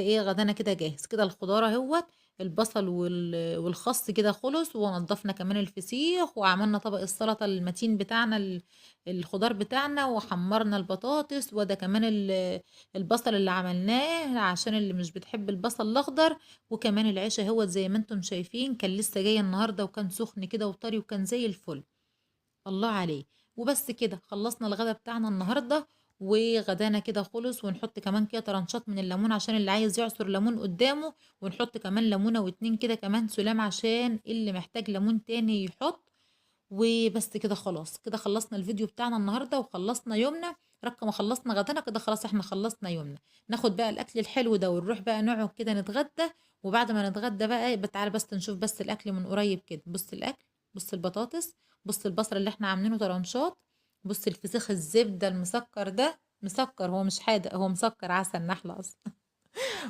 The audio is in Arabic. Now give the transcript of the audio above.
إيه غدانا كده جاهز، كده الخضار أهوّة، البصل والخس كده خلص، ونضّفنا كمان الفسيخ، وعملنا طبق السلطة المتين بتاعنا الخضار بتاعنا، وحمّرنا البطاطس، وده كمان البصل اللي عملناه عشان اللي مش بتحب البصل الأخضر، وكمان العيش أهوّة زي ما أنتم شايفين، كان لسه جاي النهارده وكان سخن كده وطري وكان زي الفل. الله عليه. وبس كده خلصنا الغدا بتاعنا النهارده، وغدانا كده خلص، ونحط كمان كده طرنشات من الليمون عشان اللي عايز يعصر ليمون قدامه، ونحط كمان ليمونه واتنين كده كمان سلام عشان اللي محتاج ليمون تاني يحط. وبس كده خلاص، كده خلصنا الفيديو بتاعنا النهارده وخلصنا يومنا. رقم ما خلصنا غدانا كده خلاص احنا خلصنا يومنا. ناخد بقى الاكل الحلو ده ونروح بقى نقعد كده نتغدى. وبعد ما نتغدى بقى تعالى بس نشوف بس الاكل من قريب كده. بص الاكل، بص البطاطس، بص البصل اللي احنا عاملينه طرنشات، بص الفسيخ الزبده المسكر ده، مسكر هو مش حادق، هو مسكر عسل نحله اصلا.